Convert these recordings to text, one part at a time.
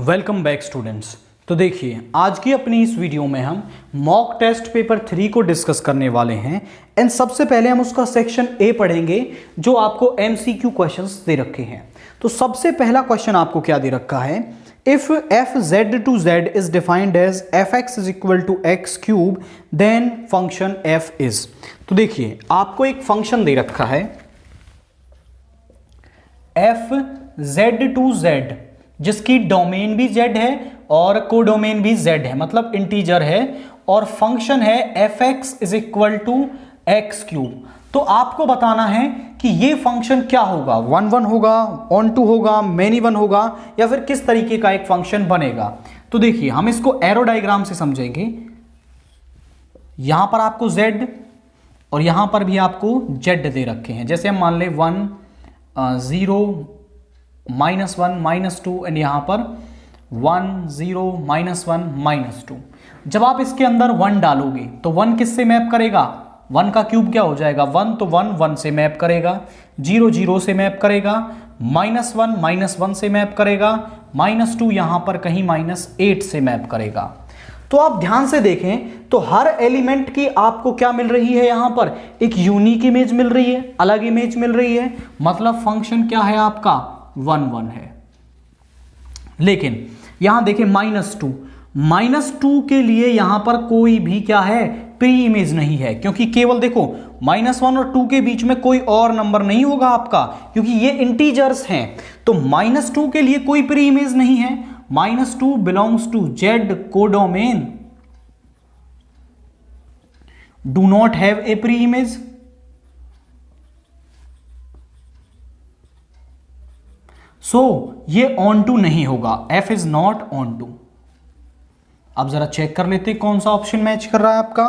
Welcome back students. तो देखिए, आज की अपनी इस वीडियो में हम मॉक टेस्ट पेपर 3 को डिस्कस करने वाले हैं। एंड सबसे पहले हम उसका सेक्शन ए पढ़ेंगे जो आपको एमसीक्यू क्वेश्चंस दे रखे हैं। तो सबसे पहला क्वेश्चन आपको क्या दे रखा है, if f z to z is defined as f x is equal to x cube then function f is. तो देखिए, आपको एक फंक्शन दे रखा है एफ जेड टू जेड जिसकी डोमेन भी z है और कोडोमेन भी z है, मतलब इंटीजर है, और फंक्शन है f x is equal to x cube. तो आपको बताना है कि ये फंक्शन क्या होगा, 1 1 होगा, ऑन टू होगा, मैनी वन होगा, या फिर किस तरीके का एक फंक्शन बनेगा। तो देखिए, हम इसको एरो डायग्राम से समझेंगे। यहां पर आपको z और यहां पर भी आपको z दे रखे हैं। जैसे हम मान ले 1 0 -1 -2 एंड यहां पर 1 0 -1 -2। जब आप इसके अंदर 1 डालोगे तो 1 किससे मैप करेगा, 1 का क्यूब क्या हो जाएगा 1, तो 1 1 से मैप करेगा, 0 0 से मैप करेगा, -1 -1 से मैप करेगा, -2 यहां पर कहीं -8 से मैप करेगा। तो आप ध्यान से देखें तो हर एलिमेंट की आपको क्या मिल रही है, यहां पर एक यूनिक इमेज मिल रही है, अलग इमेज मिल रही है, मतलब फंक्शन क्या है आपका 1 1 है। लेकिन यहां देखें -2 के लिए यहां पर कोई भी क्या है, प्री इमेज नहीं है, क्योंकि केवल देखो -1 और 2 के बीच में कोई और नंबर नहीं होगा आपका, क्योंकि ये इंटीजर्स हैं। तो -2 के लिए कोई प्री इमेज नहीं है। -2 belongs to Z codomain, do not have a preimage. So ये ऑन टू नहीं होगा, f is not onto. अब जरा चेक कर लेते कौन सा ऑप्शन मैच कर रहा है आपका।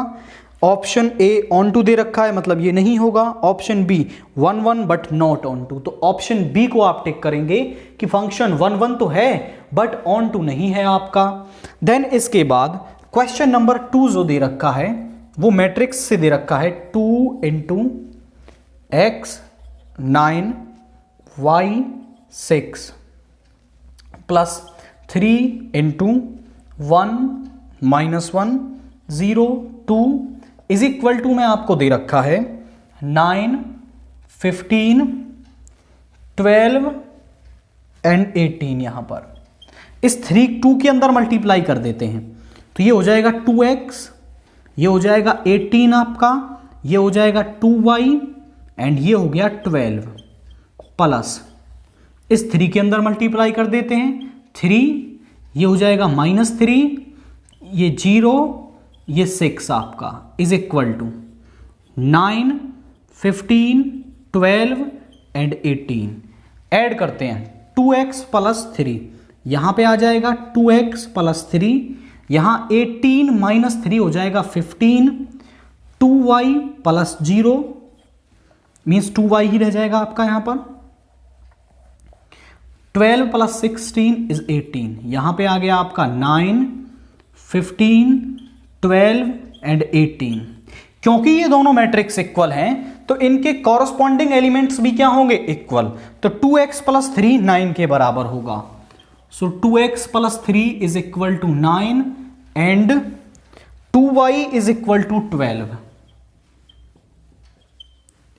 ऑप्शन ए ऑन टू दे रखा है, मतलब ये नहीं होगा। Option B 1 1 but not onto, तो ऑप्शन बी को आप टिक करेंगे कि फंक्शन 1 1 तो है बट ऑन टू नहीं है आपका। देन इसके बाद क्वेश्चन नंबर 2 जो दे रखा है वो मैट्रिक्स से दे रखा है 2 × x 9 y 6 plus 3 × 1 -1 0 2 is equal to में आपको दे रखा है 9 15 12 एंड 18। यहां पर इस 2 के अंदर मल्टीप्लाई कर देते हैं तो ये हो जाएगा 2x, ये हो जाएगा 18 आपका, ये हो जाएगा 2y एंड ये हो गया 12, प्लस इस 3 के अंदर मल्टीप्लाई कर देते हैं 3, ये हो जाएगा -3, ये 0, ये 6 आपका is equal to 9 15 12 and 18। Add करते हैं 2x + 3, यहां पे आ जाएगा 2x + 3, यहां 18 - 3 हो जाएगा 15, 2y + 0 मीन्स 2y ही रह जाएगा आपका यहां पर, 12 + 16 इज 18। यहां पे आ गया आपका 9 15 12 एंड 18। क्योंकि ये दोनों मैट्रिक्स इक्वल हैं तो इनके कॉरस्पॉन्डिंग एलिमेंट्स भी क्या होंगे, इक्वल। तो 2x + 3 9 के बराबर होगा। So 2x + 3 is equal to 9 and 2y is equal to 12।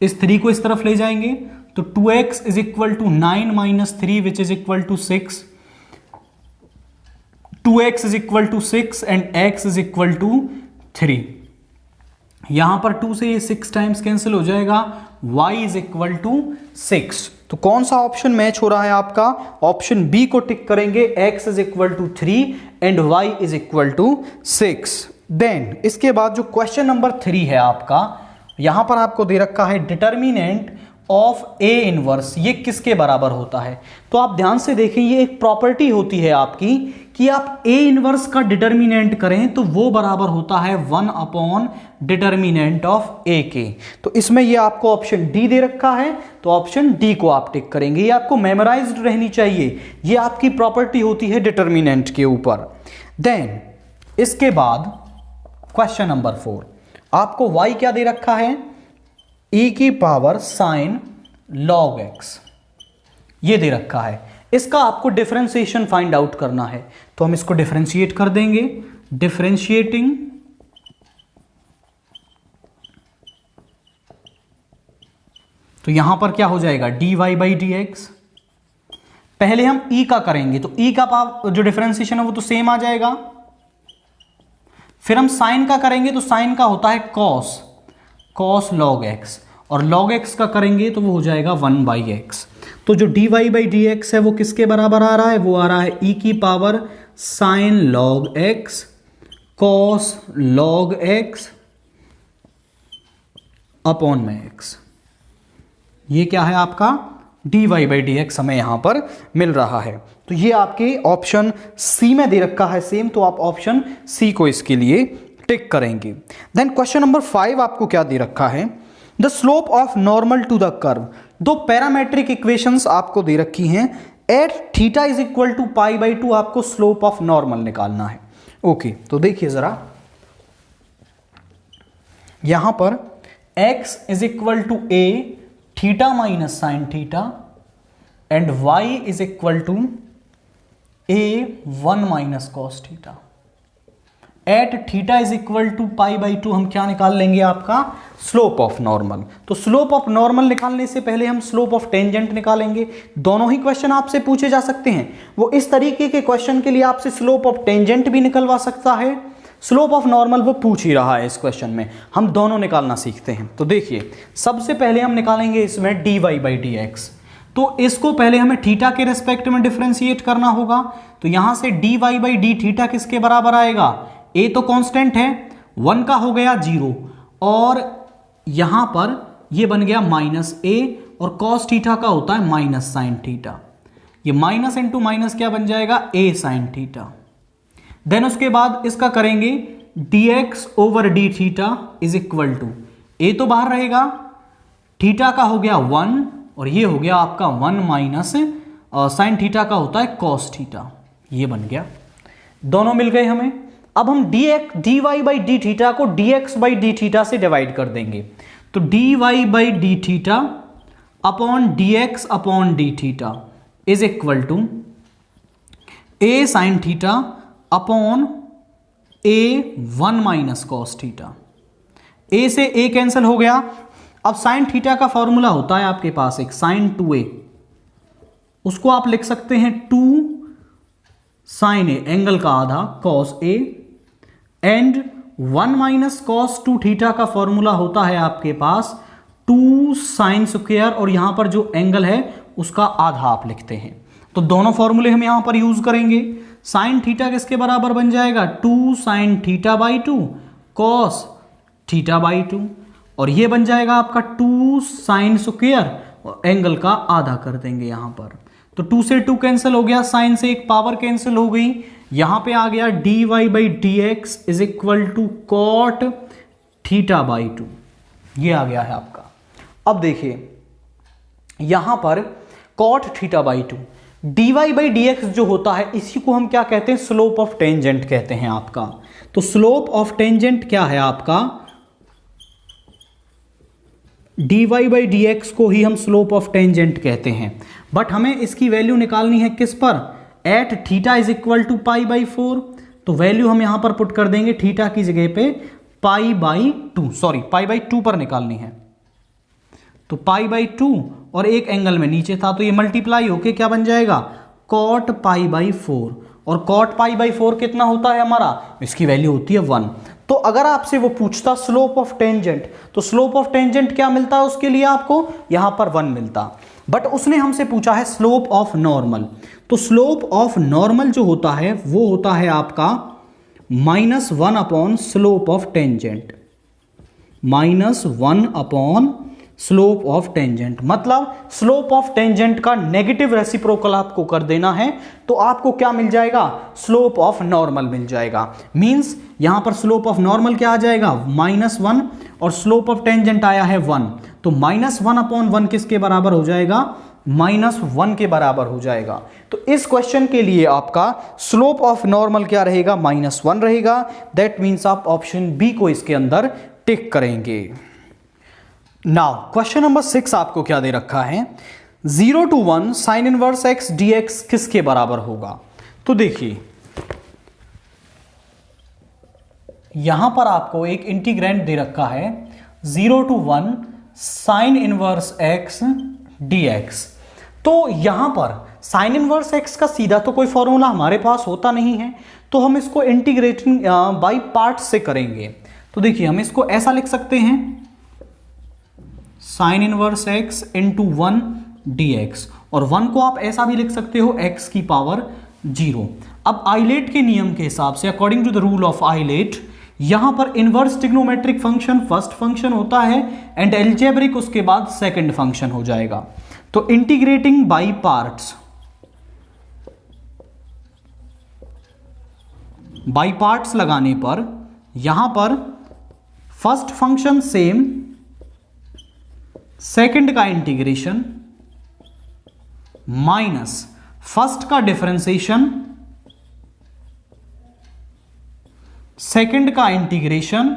इस 3 को इस तरफ ले जाएंगे तो 2x is equal to 9 - 3 which is equal to 6, 2x is equal to 6 and x is equal to 3। यहां पर 2 से ये 6 टाइम्स कैंसिल हो जाएगा, y इज इक्वल टू 6। तो कौन सा ऑप्शन मैच हो रहा है आपका, ऑप्शन बी को टिक करेंगे, x is equal to 3 and y is equal to 6। Then इसके बाद जो क्वेश्चन नंबर 3 है आपका, यहां पर आपको दे रखा है डिटर्मिनेंट ऑफ ए इनवर्स, ये किसके बराबर होता है। तो आप ध्यान से देखें, ये एक प्रॉपर्टी होती है आपकी कि आप ए इनवर्स का डिटर्मिनेंट करें तो वो बराबर होता है 1 डिटर्मिनेंट ऑफ ए के। तो इसमें ये आपको ऑप्शन डी दे रखा है तो ऑप्शन डी को आप टिक करेंगे। ये आपको मेमोराइज्ड रहनी चाहिए, ये आपकी प्रॉपर्टी होती है डिटर्मिनेंट के ऊपर। देन इसके बाद क्वेश्चन नंबर 4 आपको y क्या दे रखा है, e की पावर sin log x, ये दे रखा है। इसका आपको डिफरेंशिएशन फाइंड आउट करना है, तो हम इसको डिफरेंशिएट कर देंगे। डिफरेंशिएटिंग तो यहां पर क्या हो जाएगा, dy बाई डी एक्स। पहले हम e का करेंगे, तो e का जो डिफरेंशिएशन है वो तो सेम आ जाएगा। फिर हम साइन का करेंगे, तो साइन का होता है cos log x, और log x का करेंगे तो वो हो जाएगा 1 बाई एक्स। तो जो dy बाई डी एक्स है वो किसके बराबर आ रहा है, वो आ रहा है e की power sign log x cos log x upon में x। ये क्या है आपका, dy बाई डी एक्स हमें यहां पर मिल रहा है। तो ये आपके ऑप्शन सी में दे रखा है सेम, तो आप ऑप्शन सी को इसके लिए टिक करेंगे। देन क्वेश्चन नंबर 5 आपको क्या दे रखा है, the slope of normal to the curve. दो पैरामेट्रिक इक्वेशंस आपको दे रखी हैं, at theta is equal to pi by 2 आपको स्लोप ऑफ नॉर्मल निकालना है। ओके, तो देखिए जरा, यहां पर x is equal to a theta minus sine theta and y is equal to a 1 minus cos theta. At theta is equal to pi by 2 हम क्या निकाल लेंगे, आपका स्लोप ऑफ नॉर्मल। तो स्लोप ऑफ नॉर्मल निकालने से पहले हम स्लोप ऑफ टेंजेंट निकालेंगे। दोनों ही क्वेश्चन आपसे पूछे जा सकते हैं। वो इस तरीके के क्वेश्चन के लिए आपसे स्लोप ऑफ टेंजेंट भी निकलवा सकता है, स्लोप ऑफ नॉर्मल वो पूछ ही रहा है इस क्वेश्चन में। हम दोनों निकालना सीखते हैं। तो देखिए, सबसे पहले हम निकालेंगे इसमें dy बाई डी एक्स। तो इसको पहले हमें थीटा के रेस्पेक्ट में डिफरेंशिएट करना होगा। तो यहां से dy बाई डी थीटा किसके बराबर आएगा, a तो कांस्टेंट है, 1 का हो गया 0, और यहां पर ये बन गया माइनस a, और cos थीटा का होता है माइनस साइन थीटा। ये माइनस इंटू माइनस क्या बन जाएगा, a साइन थीटा। देन उसके बाद इसका करेंगे dx over d theta is equal to, a तो बाहर रहेगा, थीटा का हो गया 1, और ये हो गया आपका 1 माइनस साइन थीटा का होता है cos थीटा। ये बन गया, दोनों मिल गए हमें। अब हम dy बाई डी थीटा को dx बाई डी थीटा से डिवाइड कर देंगे। तो dy by d theta upon dx upon d theta is equal to a sine theta upon a 1 minus cos theta. a से a कैंसिल हो गया। अब sine theta का फॉर्मूला होता है आपके पास एक साइन 2a, उसको आप लिख सकते हैं 2 साइन a एंगल का आधा cos a, and 1 minus cos 2 theta का फॉर्मूला होता है आपके पास 2 साइन स्क्वायर, और यहां पर जो एंगल है उसका आधा आप लिखते हैं। तो दोनों फॉर्मूले हम यहां पर यूज करेंगे। साइन थीटा किसके बराबर बन जाएगा, 2 sine theta by 2 cos theta by 2, और ये बन जाएगा आपका 2 साइन स्क्वायर, और एंगल का आधा कर देंगे यहां पर। तो 2 से 2 कैंसिल हो गया, साइन से एक पावर कैंसिल हो गई। यहां पे आ गया dy by d x is equal to cot theta by 2, ये आ गया है आपका। अब देखिए यहां पर cot theta by 2, dy by d x जो होता है इसी को हम क्या कहते हैं, स्लोप ऑफ टेंजेंट कहते हैं आपका। तो स्लोप ऑफ टेंजेंट क्या है आपका, dy बाई डी एक्स को ही हम स्लोप ऑफ टेंजेंट कहते हैं। बट हमें इसकी वैल्यू निकालनी है किस पर, at theta is equal to pi by 4। तो वैल्यू हम यहां पर पुट कर देंगे थीटा की जगह पे पाई बाई 2 पर निकालनी है। तो पाई बाई 2, और एक एंगल में नीचे था तो ये मल्टीप्लाई होके क्या बन जाएगा, कॉट पाई बाई 4, और कॉट पाई बाई 4 कितना होता है हमारा, इसकी वैल्यू होती है 1। तो अगर आपसे वो पूछता स्लोप ऑफ टेंजेंट, तो स्लोप ऑफ टेंजेंट क्या मिलता है उसके लिए आपको, यहां पर 1 मिलता। बट उसने हमसे पूछा है स्लोप ऑफ नॉर्मल। तो स्लोप ऑफ नॉर्मल जो होता है वो होता है आपका -1 upon slope of tangent, -1 upon slope of tangent. मतलब स्लोप ऑफ टेंजेंट का नेगेटिव रेसिप्रोकल आपको कर देना है, तो आपको क्या मिल जाएगा, स्लोप ऑफ नॉर्मल मिल जाएगा। मींस यहां पर स्लोप ऑफ नॉर्मल क्या आ जाएगा, -1, और स्लोप ऑफ टेंजेंट आया है 1, तो -1 अपॉन 1 किसके बराबर हो जाएगा, -1 के बराबर हो जाएगा। तो इस क्वेश्चन के लिए आपका स्लोप ऑफ नॉर्मल क्या रहेगा, -1 रहेगा। दैट मीन्स आप ऑप्शन बी को इसके अंदर टिक करेंगे। नाउ क्वेश्चन नंबर 6 आपको क्या दे रखा है, 0 to 1 sign inverse x dx किसके बराबर होगा? तो देखिए यहां पर आपको एक इंटीग्रेंड दे रखा है 0 to 1 sign inverse x dx। तो यहां पर साइन इनवर्स x का सीधा तो कोई फॉर्मूला हमारे पास होता नहीं है, तो हम इसको इंटीग्रेटिंग बाय पार्ट से करेंगे। तो देखिए हम इसको ऐसा लिख सकते हैं sign inverse x into 1 dx, और 1 को आप ऐसा भी लिख सकते हो x की पावर 0। अब आइलेट के नियम के हिसाब से according to the rule of ILATE यहां पर inverse trigonometric function first function होता है एंड एल्जेब्रिक उसके बाद सेकंड फंक्शन हो जाएगा। तो integrating by parts, by parts लगाने पर यहां पर फर्स्ट फंक्शन सेम, सेकंड का इंटीग्रेशन माइनस फर्स्ट का डिफरेंशिएशन, सेकंड का इंटीग्रेशन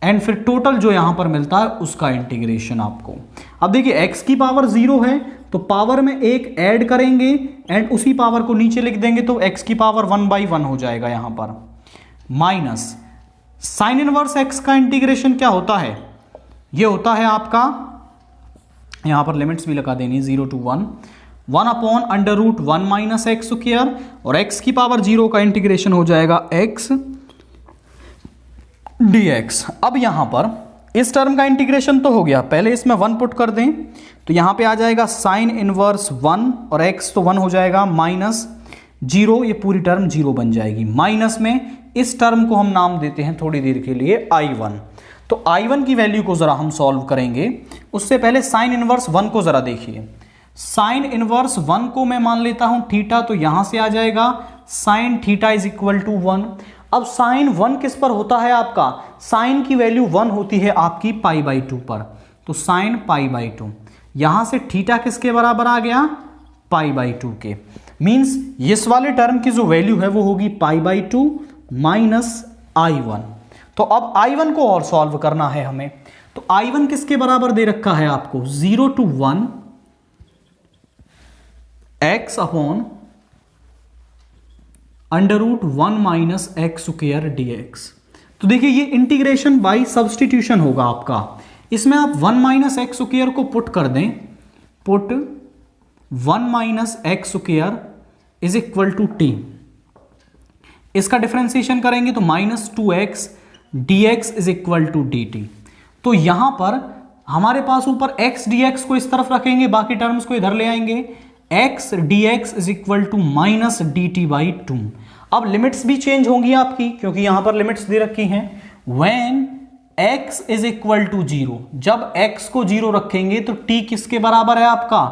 एंड फिर टोटल जो यहां पर मिलता है उसका इंटीग्रेशन आपको। अब देखिए x की पावर 0 है तो पावर में एक ऐड करेंगे एंड उसी पावर को नीचे लिख देंगे तो x की पावर 1/1 हो जाएगा यहां पर, माइनस साइन इनवर्स x का इंटीग्रेशन क्या होता है? ये होता है आपका, यहां पर लिमिट्स भी लगा देनी 0 to 1 upon under root 1 minus x square, और x की पावर 0 का इंटीग्रेशन हो जाएगा x dx। अब यहां पर इस टर्म का इंटीग्रेशन तो हो गया, पहले इसमें 1 पुट कर दें तो यहां पे आ जाएगा साइन इनवर्स 1 और x तो 1 हो जाएगा माइनस 0, ये पूरी टर्म 0 बन जाएगी। माइनस में इस टर्म को हम नाम देते हैं थोड़ी देर के लिए I1। तो I1 की वैल्यू को जरा हम सॉल्व करेंगे, उससे पहले साइन इनवर्स 1 को जरा देखिए। साइन इनवर्स 1 को मैं मान लेता हूं थीटा, तो यहां से आ जाएगा sine theta is equal to 1। अब साइन 1 किस पर होता है आपका? साइन की वैल्यू 1 होती है आपकी π/2 पर, तो साइन π/2, यहां से थीटा किसके बराबर आ गया? π/2 के। मींस इस वाले टर्म की जो वैल्यू है वो होगी π/2 माइनस I1। तो अब I1 को और सॉल्व करना है हमें, तो I1 किसके बराबर दे रखा है आपको? 0 to 1 x upon under root 1 minus x square dx। तो देखिए ये इंटीग्रेशन बाय सब्सटीट्यूशन होगा आपका, इसमें आप 1 माइनस एक्स स्क्वायर को पुट कर दें, put 1 minus x square is equal to t, इसका डिफरेंशिएशन करेंगे तो minus 2x dx is equal to dt। तो यहां पर हमारे पास ऊपर x dx को इस तरफ रखेंगे, बाकी टर्म्स को इधर ले आएंगे, x dx is equal to minus dt/2। अब लिमिट्स भी चेंज होंगी आपकी, क्योंकि यहां पर लिमिट्स दे रखी हैं। when x is equal to 0, जब x को 0 रखेंगे तो t किसके बराबर है आपका?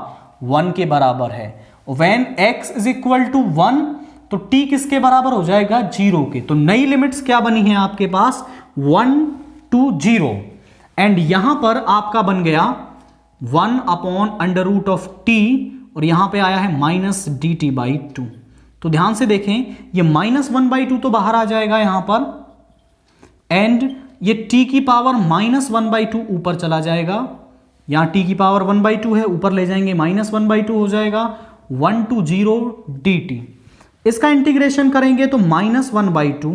1 के बराबर है। when x is equal to 1 तो t किसके बराबर हो जाएगा? 0 के। तो नई लिमिट्स क्या बनी है आपके पास? 1 to 0, एंड यहां पर आपका बन गया 1 upon under root of t, और यहां पे आया है माइनस dt/2। तो ध्यान से देखें, ये माइनस 1/2 तो बाहर आ जाएगा यहां पर, एंड ये t की पावर माइनस 1/2 ऊपर चला जाएगा, यहां t की पावर 1/2 है, ऊपर ले जाएंगे माइनस 1/2 हो जाएगा, 1 to 0 dt। इसका इंटीग्रेशन करेंगे तो माइनस 1/2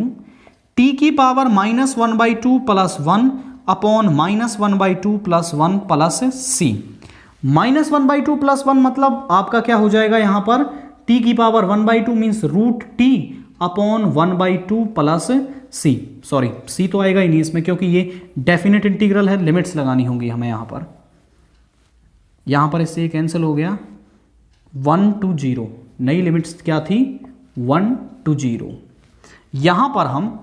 t की power minus 1/2 plus 1 upon minus 1/2 plus 1 plus c। Minus 1/2 plus 1 मतलब आपका क्या हो जाएगा यहां पर? t की पावर 1/2 means root t upon 1/2 plus c। Sorry c तो आएगा ही नहीं इसमें, क्योंकि ये डेफिनेट इंटीग्रल है, लिमिट्स लगानी होंगी हमें यहां पर इससे ये कैंसिल हो गया। 1 to 0, नई लिमिट्स क्या थी? 1 to 0। यहां पर हम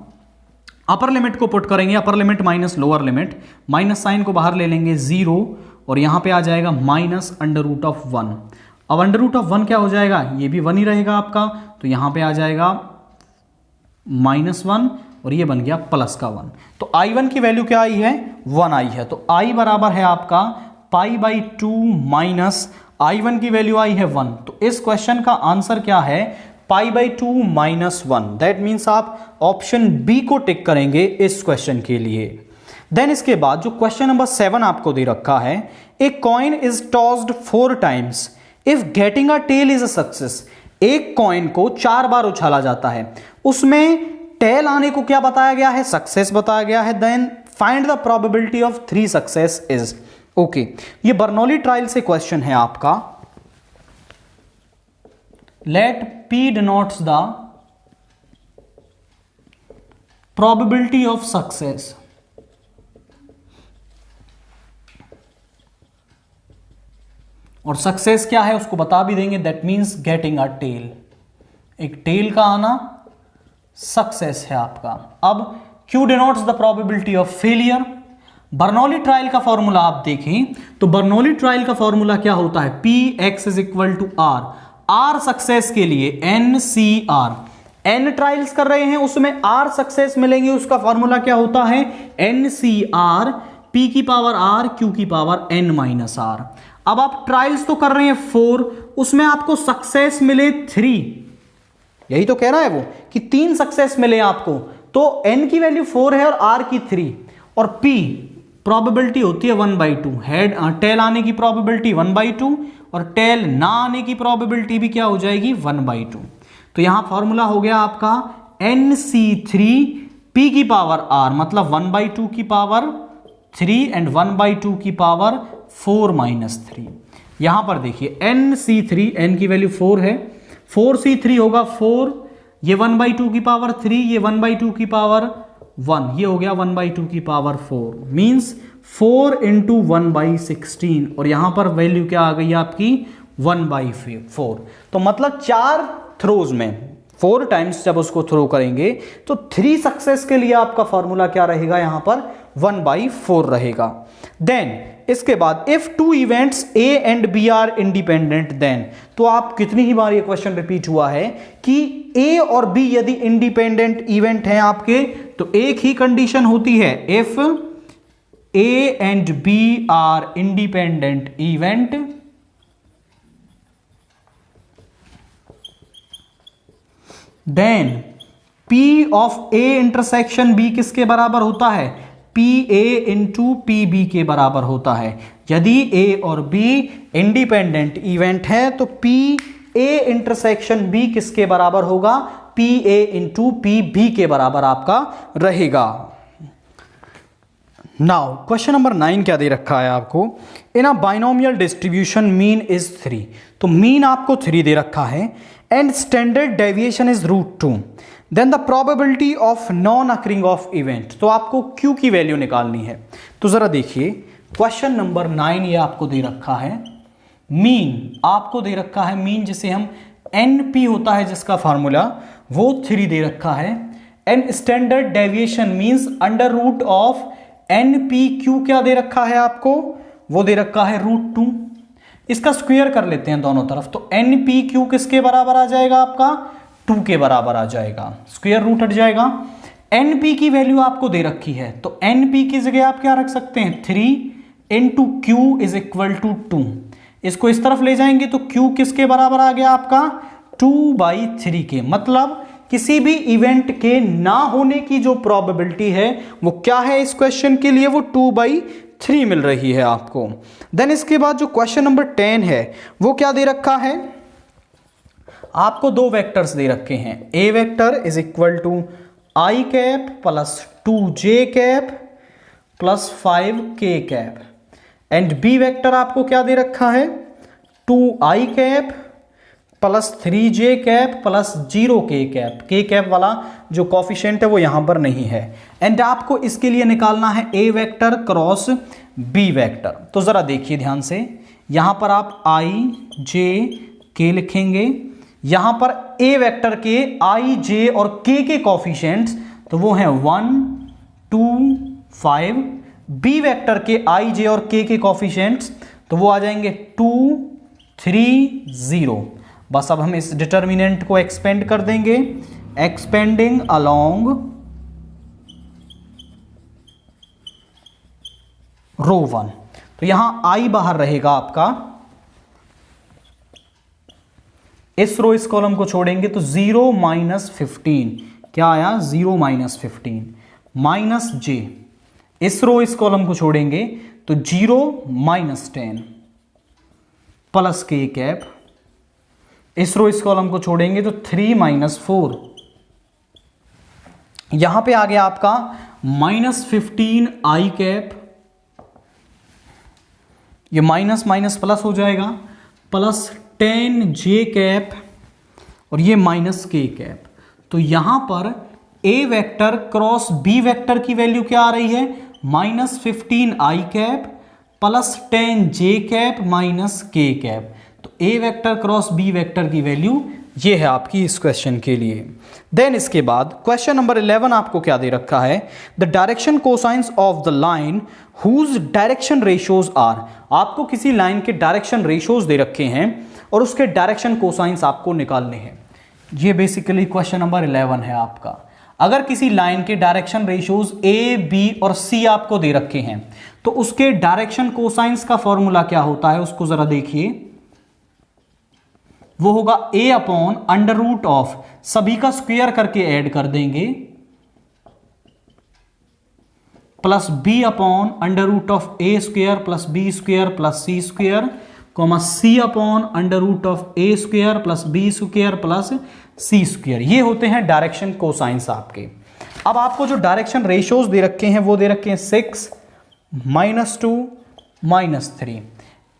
अपर लिमिट को पुट करेंगे, upper limit minus lower limit, minus sine को बाहर ले लेंगे 0, और यहां पे आ जाएगा माइनस अंडर रूट ऑफ 1। अब अंडर रूट ऑफ 1 क्या हो जाएगा? ये भी 1 ही रहेगा आपका, तो यहां पे आ जाएगा -1 और ये बन गया प्लस का 1। तो I1 की वैल्यू क्या आई है? 1 आई है। तो I बराबर है आपका π/2 माइनस I1 की वैल्यू आई है 1। तो इस क्वेश्चन का आंसर क्या है? π/2 माइनस 1। दैट मीन्स आप ऑप्शन बी को टिक करेंगे इस क्वेश्चन के लिए। देन इसके बाद जो क्वेश्चन नंबर 7 आपको दे रखा है, a coin is tossed 4 times if getting a tail is a success. एक कॉइन को 4 बार उछाला जाता है, उसमें टेल आने को क्या बताया गया है? सक्सेस बताया गया है। Then find the probability of 3 success is. Okay, ये बर्नौली ट्रायल से क्वेश्चन है आपका। Let P denotes the probability of success। और सक्सेस क्या है उसको बता भी देंगे, that means getting a tail. एक टेल का आना सक्सेस है आपका। अब Q denotes the probability of failure. Bernoulli trial का फॉर्मूला आप देखें तो बर्नौली ट्रायल का फॉर्मूला क्या होता है? Px is equal to R। R success के लिए NCR, N ट्रायल्स कर रहे हैं उसमें R सक्सेस मिलेंगे, उसका फॉर्मूला क्या होता है? NCR P की पावर R Q की पावर N माइनस R। अब आप ट्रायल्स तो कर रहे हैं 4, उसमें आपको सक्सेस मिले 3, यही तो कह रहा है वो कि 3 सक्सेस मिले आपको, तो N की वैल्यू 4 है और R की 3, और P प्रोबेबिलिटी होती है 1/2। हेड टेल आने की प्रोबेबिलिटी 1/2 और टेल ना आने की प्रोबेबिलिटी भी क्या हो जाएगी? 1/2। तो यहां फॉर्मूला हो गया आपका NC3 P की पावर R, मतलब 1/2 की पावर 3 एंड 1/2 की पावर 4 माइनस 3। यहां पर देखिए NC3, N की वैल्यू 4 है, 4C3 होगा 4, ये 1/2 की पावर 3, ये 1/2 की पावर 1, ये हो गया 1/2 की पावर 4, मींस 4 इंटू 1/16, और यहां पर वैल्यू क्या आ गई आपकी? 1/4। तो मतलब 4 थ्रोज में 4 टाइम्स जब उसको थ्रो करेंगे तो 3 सक्सेस के लिए आपका फॉर्मूला क्या रहेगा? यहां पर 1/4 रहेगा। देन इसके बाद if 2 events A and B are independent, then तो आप कितनी ही बार ये क्वेश्चन रिपीट हुआ है कि A और B यदि इंडिपेंडेंट इवेंट हैं आपके, तो एक ही कंडीशन होती है, if A and B are independent event then P of A intersection B किसके बराबर होता है? PA इंटू PB के बराबर होता है। यदि A और B इंडिपेंडेंट इवेंट है तो PA इंटरसेक्शन B किसके बराबर होगा? PA इंटू PB के बराबर आपका रहेगा। नाउ क्वेश्चन नंबर 9 क्या दे रखा है आपको? In a binomial distribution mean is 3। तो मीन आपको 3 दे रखा है and standard deviation is √2, then the probability of non occurring of event. तो आपको Q की वैल्यू निकालनी है। तो जरा देखिए क्वेश्चन नंबर 9 ये आपको दे रखा है, मीन आपको दे रखा है, मीन जिसे हम NP होता है जिसका फॉर्मूला वो 3 दे रखा है, and standard deviation means under root of NPQ क्या दे रखा है आपको? वो दे रखा है √2। इसका स्क्वायर कर लेते हैं दोनों तरफ, तो NPQ किसके बराबर आ जाएगा आपका? 2 के बराबर आ जाएगा, स्क्वायर रूट हट जाएगा। NP की वैल्यू आपको दे रखी है, तो NP की जगह आप क्या रख सकते हैं? 3 into Q is equal to 2। इसको इस तरफ ले जाएंगे तो Q किसके बराबर आ गया आपका? 2/3 के। मतलब किसी भी इवेंट के ना होने की जो प्रोबेबिलिटी है वो क्या है इस क्वेश्चन के लिए? वो 2/3 मिल रही है आपको। देन इसके बाद जो क्वेश्चन नंबर 10 है वो क्या दे रखा है? आपको 2 वेक्टर्स दे रखे हैं, A vector is equal to I cap plus 2J cap plus 5K cap, and B vector आपको क्या दे रखा है? 2I cap plus 3J cap plus 0K cap. K cap वाला जो कॉफिशिएंट है वो यहां पर नहीं है, एंड आपको इसके लिए निकालना है A vector cross B vector. तो जरा देखिए ध्यान से, यहां पर आप I J K लिखेंगे, यहां पर A वेक्टर के I J और K के कॉफिशिएंट्स तो वो हैं 1 2 5, B वेक्टर के I J और K के कॉफिशिएंट्स तो वो आ जाएंगे 2 3 0। बस अब हम इस डिटर्मिनेंट को एक्सपेंड कर देंगे, एक्सपेंडिंग अलोंग रो 1। तो यहां I बाहर रहेगा आपका, इस रो इस कॉलम को छोड़ेंगे तो 0 - 15 क्या आया? 0 - 15 माइनस J। इस रो इस कॉलम को छोड़ेंगे तो 0 माइनस 10 प्लस के कैप, इस रो इस कॉलम को छोड़ेंगे तो 3 माइनस 4, यहां पे आ गया आपका माइनस 15 आई कैप, ये माइनस माइनस प्लस हो जाएगा, प्लस 10 जे कैप और ये माइनस के कैप। तो यहां पर ए वेक्टर क्रॉस बी वेक्टर की वैल्यू क्या आ रही है, माइनस 15 आई कैप प्लस 10 जे कैप माइनस के कैप। तो ए वेक्टर क्रॉस बी वेक्टर की वैल्यू ये है आपकी इस क्वेश्चन के लिए। देन इसके बाद क्वेश्चन नंबर 11 आपको क्या दे रखा है, the direction cosines of the line whose direction ratios are. आपको किसी लाइन के डायरेक्शन रेशियोज दे रखे हैं और उसके डायरेक्शन कोसाइंस आपको निकालने हैं। ये बेसिकली क्वेश्चन नंबर 11 है आपका। अगर किसी लाइन के डायरेक्शन रेशियोज ए बी और सी आपको दे रखे हैं तो उसके डायरेक्शन कोसाइंस का फॉर्मूला क्या होता है उसको जरा देखिए, वो होगा a upon under root of, सभी का स्क्वायर करके ऐड कर देंगे, plus b upon under root of a square plus b square plus c square, comma c upon under root of a square plus b square plus c square. ये होते हैं direction cosines आपके। अब आपको जो direction ratios दे रखे हैं वो दे रखे हैं 6, -2, -3।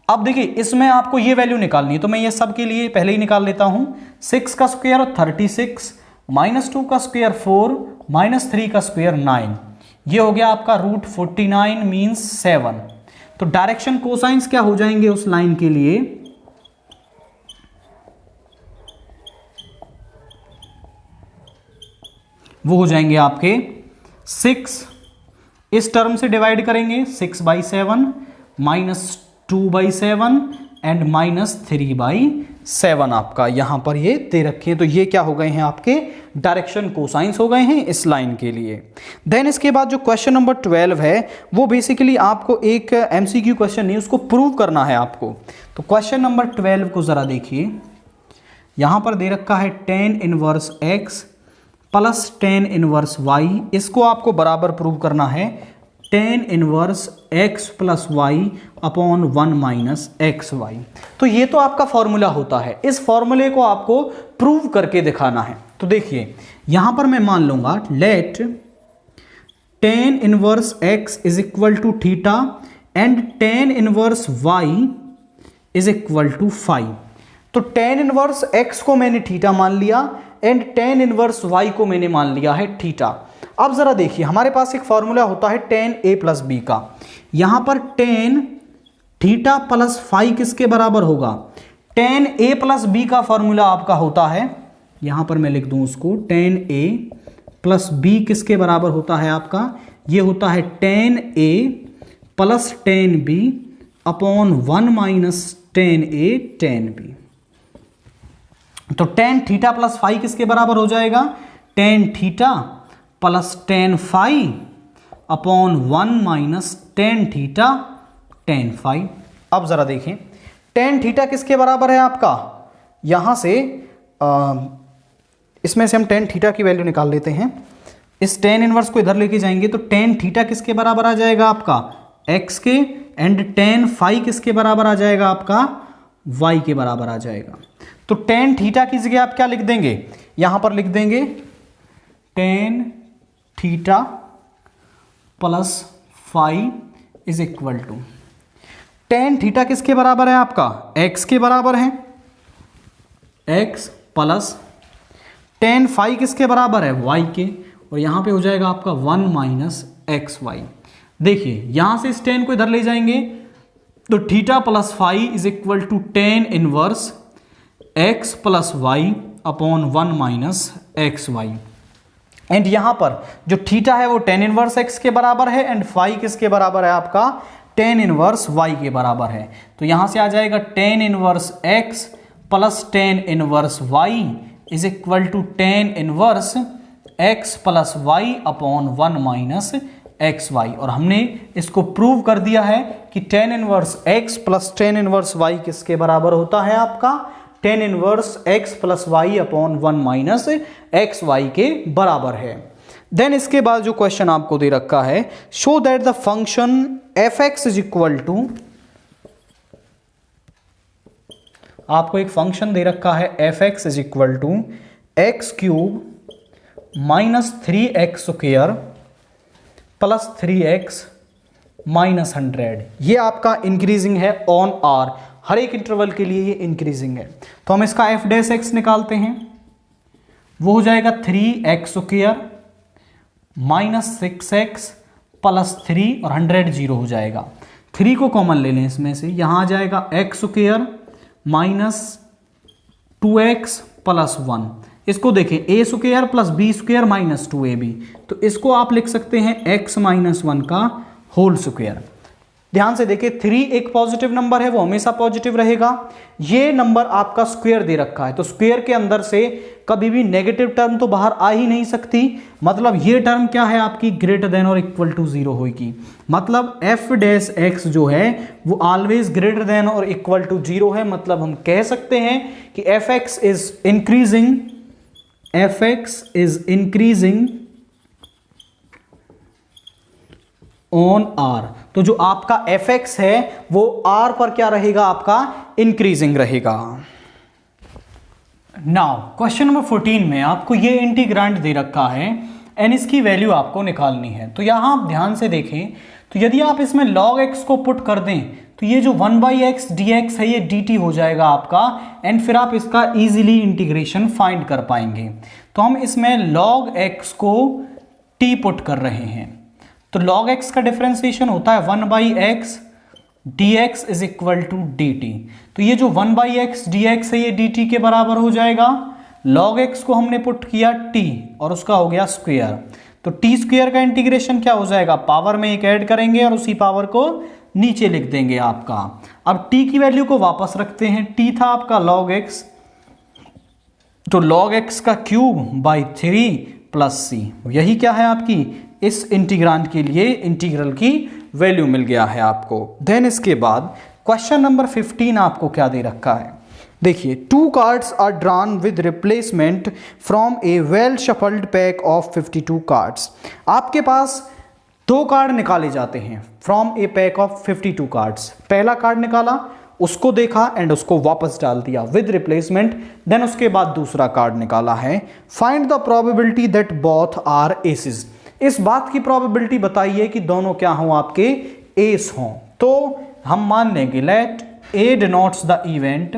अब देखिए इसमें आपको ये वैल्यू निकालनी है तो मैं ये सब के लिए पहले ही निकाल लेता हूं। 6 का स्क्वायर 36, -2 का स्क्वायर 4, -3 का स्क्वायर 9, ये हो गया आपका रूट 49 मीन्स 7। तो डायरेक्शन कोसाइंस क्या हो जाएंगे उस लाइन के लिए, वो हो जाएंगे आपके 6, इस टर्म से डिवाइड करेंगे 6/7 -2/7 एंड -3/7 आपका यहां पर ये दे रखे हैं। तो ये क्या हो गए हैं आपके डायरेक्शन कोसाइंस हो गए हैं इस लाइन के लिए। देन इसके बाद जो क्वेश्चन नंबर 12 है वो बेसिकली आपको एक एमसीक्यू क्वेश्चन नहीं, उसको प्रूव करना है आपको। तो क्वेश्चन नंबर 12 को जरा देखिए, यहां पर दे रखा है tan inverse x plus tan inverse y, इसको आपको बराबर प्रूव करना है tan inverse x plus y upon 1 minus x y. तो ये तो आपका फॉर्मूला होता है, इस फॉर्मूले को आपको प्रूव करके दिखाना है। तो देखिए यहां पर मैं मान लूंगा let tan inverse x is equal to theta and tan inverse y is equal to 5। तो tan इनवर्स x को मैंने थीटा मान लिया एंड tan इनवर्स y को मैंने मान लिया है थीटा। अब जरा देखिए हमारे पास एक फॉर्मूला होता है tan a प्लस बी का, यहां पर tan थीटा प्लस फाई किसके बराबर होगा, tan a प्लस बी का फॉर्मूला आपका होता है, यहां पर मैं लिख दूं उसको, tan a प्लस बी किसके बराबर होता है आपका, ये होता है tan a plus tan b upon 1 minus tan a tan b। तो tan थीटा प्लस फाई किसके बराबर हो जाएगा, tan theta plus tan phi upon 1 minus tan theta tan phi. अब जरा देखें tan थीटा किसके बराबर है आपका, यहां से इसमें से हम tan थीटा की वैल्यू निकाल लेते हैं, इस tan इनवर्स को इधर लेके जाएंगे तो tan थीटा किसके बराबर आ जाएगा आपका x के, एंड tan फाई किसके बराबर आ जाएगा आपका y के बराबर आ जाएगा। तो tan थीटा की जगह आप क्या लिख देंगे, यहां पर लिख देंगे tan theta plus phi is equal to, tan theta किसके बराबर है आपका, x के बराबर है, x प्लस tan फाई किसके बराबर है, y के, और यहां पे हो जाएगा आपका 1 माइनस एक्स वाई। देखिए यहां से इस tan को इधर ले जाएंगे तो theta plus phi is equal to tan inverse x plus y upon 1 minus x y. And यहां पर जो थीटा है वो tan इनवर्स x के बराबर है एंड फाई किसके बराबर है आपका tan इनवर्स y के बराबर है। तो यहां से आ जाएगा tan inverse x plus tan inverse y is equal to tan inverse x plus y upon 1 minus x y. और हमने इसको प्रूव कर दिया है कि tan inverse x plus tan inverse y किसके बराबर होता है आपका tan inverse x plus y upon 1 minus x y के बराबर है। देन इसके बाद जो क्वेश्चन आपको दे रखा है, show that the function f x is equal to, आपको एक फंक्शन दे रखा है f x is equal to x cube minus 3x square plus 3x minus 100। ये आपका इंक्रीजिंग है ऑन आर, हर एक इंटरवल के लिए ये इंक्रीजिंग है। तो हम इसका एफ डैश एक्स निकालते हैं, वो हो जाएगा 3x square minus 6x plus 3 और 100 जीरो हो जाएगा। 3 को कॉमन ले लें इसमें से, यहां आ जाएगा x square minus 2x plus 1। इसको देखें a square plus b square minus 2ab, तो इसको आप लिख सकते हैं x माइनस 1 का होल स्क्वायर। ध्यान से देखिए 3 एक पॉजिटिव नंबर है, वो हमेशा पॉजिटिव रहेगा। ये नंबर आपका स्क्वायर दे रखा है, तो स्क्वायर के अंदर से कभी भी नेगेटिव टर्म तो बाहर आ ही नहीं सकती। मतलब ये टर्म क्या है आपकी, ग्रेटर देन और इक्वल टू 0 होगी। मतलब एफ डैश एक्स जो है वो ऑलवेज ग्रेटर देन और इक्वल टू 0 है। मतलब हम कह सकते हैं कि f x is increasing, f x is increasing on R. तो जो आपका एफ एक्स है वो आर पर क्या रहेगा, आपका इंक्रीजिंग रहेगा। नाउ क्वेश्चन नंबर 14 में आपको ये इंटीग्रांड दे रखा है एंड इसकी वैल्यू आपको निकालनी है। तो यहां आप ध्यान से देखें, तो यदि आप इसमें log x को पुट कर दें तो ये जो 1/x dx है ये dt हो जाएगा आपका, एंड फिर आप इसका इजीली इंटीग्रेशन फाइंड कर पाएंगे। तो हम इसमें log x को t पुट कर रहे हैं, तो log x का डिफरेंशिएशन होता है 1/x dx is equal to dt। तो ये जो 1/x dx है ये dt के बराबर हो जाएगा। log x को हमने पुट किया t और उसका हो गया स्क्वायर, तो t स्क्वायर का इंटीग्रेशन क्या हो जाएगा, पावर में एक ऐड करेंगे और उसी पावर को नीचे लिख देंगे आपका। अब t की वैल्यू को वापस रखते हैं, t था आपका log x, तो log x का क्यूब बाई 3 प्लस c, यही क्या है आपकी इस इंटीग्रांड के लिए इंटीग्रल की वैल्यू मिल गया है आपको। देन इसके बाद क्वेश्चन नंबर 15 आपको क्या दे रखा है, देखिए 2 cards are drawn with replacement from a well shuffled pack of 52 cards. आपके पास 2 कार्ड निकाले जाते हैं from a pack of 52 cards. पहला कार्ड निकाला, उसको देखा एंड उसको वापस डाल दिया विद रिप्लेसमेंट। देन उसके बाद दूसरा कार्ड निकाला है, find the probability that both are aces. इस बात की प्रोबेबिलिटी बताइए कि दोनों क्या हों, आपके एस हों। तो हम मान लेंगे let A denotes the event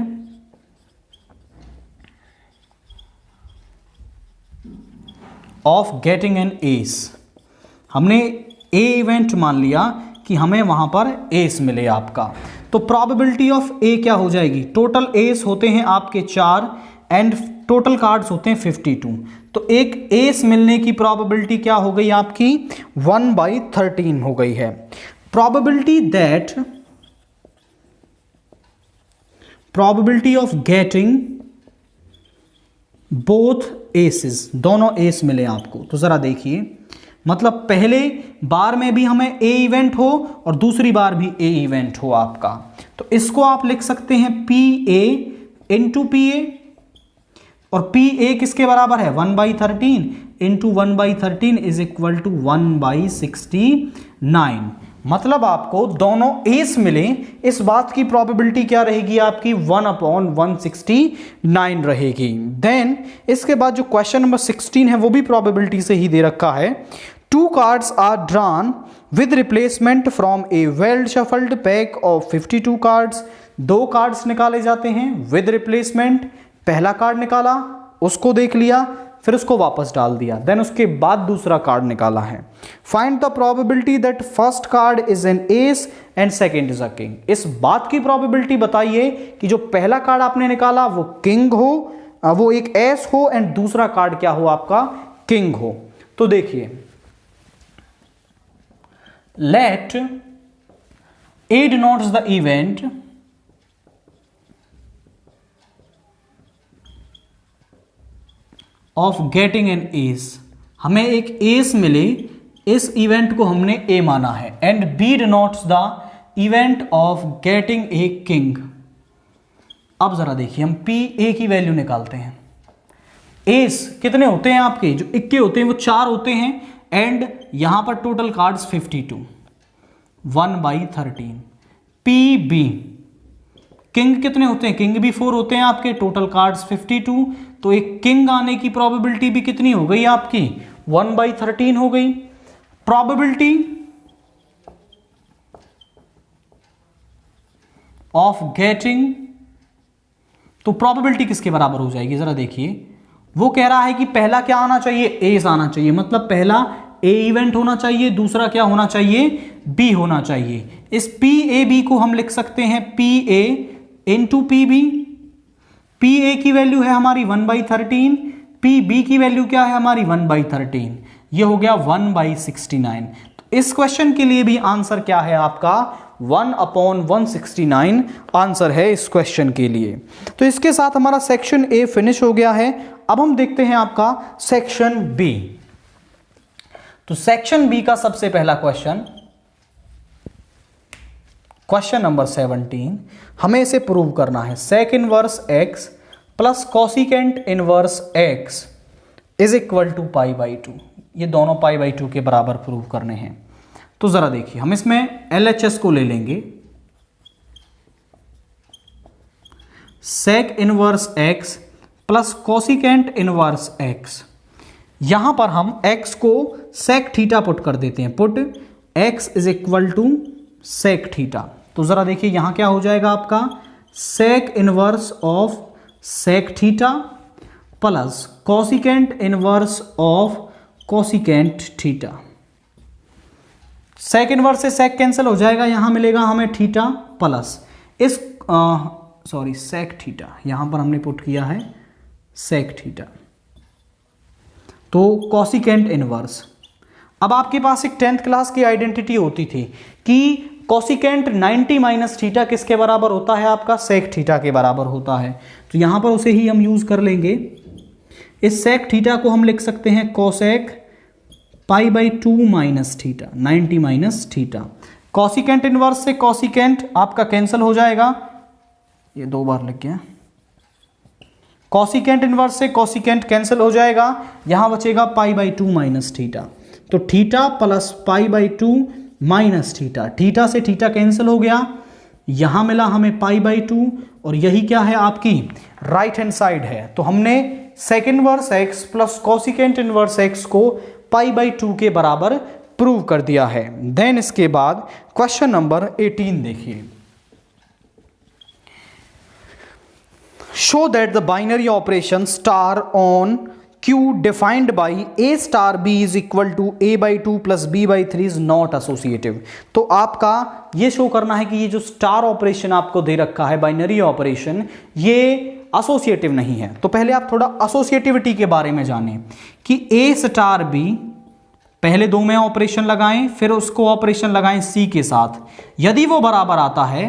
of getting an ace. हमने ए इवेंट मान लिया कि हमें वहां पर एस मिले आपका, तो प्रोबेबिलिटी ऑफ ए क्या हो जाएगी, टोटल एस होते हैं आपके 4 एंड टोटल कार्ड्स होते हैं 52, तो एक एस मिलने की प्रोबेबिलिटी क्या हो गई आपकी 1/13 हो गई है। Probability of getting both aces, दोनों एस मिले आपको। तो जरा देखिए, मतलब पहले बार में भी हमें ए इवेंट हो और दूसरी बार भी ए इवेंट हो आपका, तो इसको आप लिख सकते हैं P A into P A, और पी ए किसके बराबर है 1/13 इंटू 1/13 इज इक्वल टू 1/69। मतलब आपको दोनों एस मिले, इस बात की प्रोबेबिलिटी क्या रहेगी आपकी 1/169 रहेगी। देन इसके बाद जो क्वेश्चन नंबर 16 है वो भी प्रोबेबिलिटी से ही दे रखा है। 2 cards are drawn with replacement from a well shuffled pack of 52 cards. 2 cards निकाले जाते हैं विद रिप्लेसमेंट। पहला कार्ड निकाला, उसको देख लिया, फिर उसको वापस डाल दिया, देन उसके बाद दूसरा कार्ड निकाला है। Find the probability that first card is an S and second is a king. इस बात की प्रोबेबिलिटी बताइए कि जो पहला कार्ड आपने निकाला वो किंग हो, वो एक एस हो, एंड दूसरा कार्ड क्या हो आपका किंग हो। तो देखिए, let A denotes the event of getting an ace. हमें एक एस मिले, इस इवेंट को हमने ए माना है, and B denotes the event of getting a king. अब जरा देखिए, हम पी ए की वैल्यू निकालते हैं। एस कितने होते हैं आपके, जो इक्के होते हैं वो 4 होते हैं, एंड यहां पर total cards 52, 1/13। P be king कितने होते हैं, किंग भी 4 होते हैं आपके, टोटल कार्ड्स 52, तो एक किंग आने की प्रोबेबिलिटी भी कितनी हो गई आपकी, 1/13 हो गई। प्रोबेबिलिटी ऑफ गेटिंग, तो प्रोबेबिलिटी किसके बराबर हो जाएगी, जरा देखिए। वो कह रहा है कि पहला क्या आना चाहिए, एस आना चाहिए, मतलब पहला ए इवेंट होना चाहिए, दूसरा क्या होना चाहिए, बी होना चाहिए। इस पी ए बी को हम लिख सकते हैं P A into P B. P A की वैल्यू है हमारी 1/13, पी बी की वैल्यू क्या है हमारी 1/13, ये हो गया 1/69। तो इस क्वेश्चन के लिए भी आंसर क्या है आपका, 1/169 आंसर है इस क्वेश्चन के लिए। तो इसके साथ हमारा सेक्शन ए फिनिश हो गया है। अब हम देखते हैं आपका सेक्शन बी। तो सेक्शन बी का सबसे पहला क्वेश्चन, क्वेश्चन नंबर 17, हमें इसे प्रूव करना है। Sec inverse x plus cosecant inverse x is equal to π/2। ये दोनों π/2 के बराबर प्रूव करने हैं। तो जरा देखिए, हम इसमें LHS को ले लेंगे। Sec inverse x plus cosecant inverse x, यहां पर हम x को सेक थीटा पुट कर देते हैं, put x is equal to sec theta. तो जरा देखिए यहां क्या हो जाएगा आपका, sec inverse of sec theta plus cosecant inverse of cosecant theta. Sec inverse से सेक कैंसिल हो जाएगा, यहां मिलेगा हमें थीटा प्लस इस सेक थीटा, यहां पर हमने पुट किया है सेक थीटा, तो कॉसिकेंट इनवर्स। अब आपके पास एक 10th क्लास की आइडेंटिटी होती थी कि कॉसिकेंट 90 माइनस थीटा किसके बराबर होता है आपका, सेक थीटा के बराबर होता है। तो यहां पर उसे ही हम यूज कर लेंगे। इस सेक थीटा को हम लिख सकते हैं cosec π/2 minus theta, 90 minus theta. Cosecant inverse से कॉसिकेंट आपका कैंसिल हो जाएगा, ये 2 बार लिख गया। कॉसिकेंट इनवर्स से कॉसिकेंट कैंसिल हो जाएगा, यहां बचेगा π/2 माइनस थीटा। तो theta plus π/2 minus theta, theta से थीटा कैंसिल हो गया, यहां मिला हमें π/2, और यही क्या है आपकी राइट हैंड साइड है। तो हमने sec inverse x plus cosecant inverse x को π/2 के बराबर प्रूव कर दिया है। देन इसके बाद क्वेश्चन नंबर 18 देखिए। Show that the binary operation star on Q defined by A star B is equal to A/2 plus B/3 is not associative। तो आपका ये शो करना है कि ये जो स्टार ऑपरेशन आपको दे रखा है, बाइनरी ऑपरेशन, ये एसोसिएटिव नहीं है। तो पहले आप थोड़ा एसोसिएटिविटी के बारे में जानें कि A स्टार B, पहले 2 में ऑपरेशन लगाएं, फिर उसको ऑपरेशन लगाएं C के साथ। यदि वो बराबर आता है,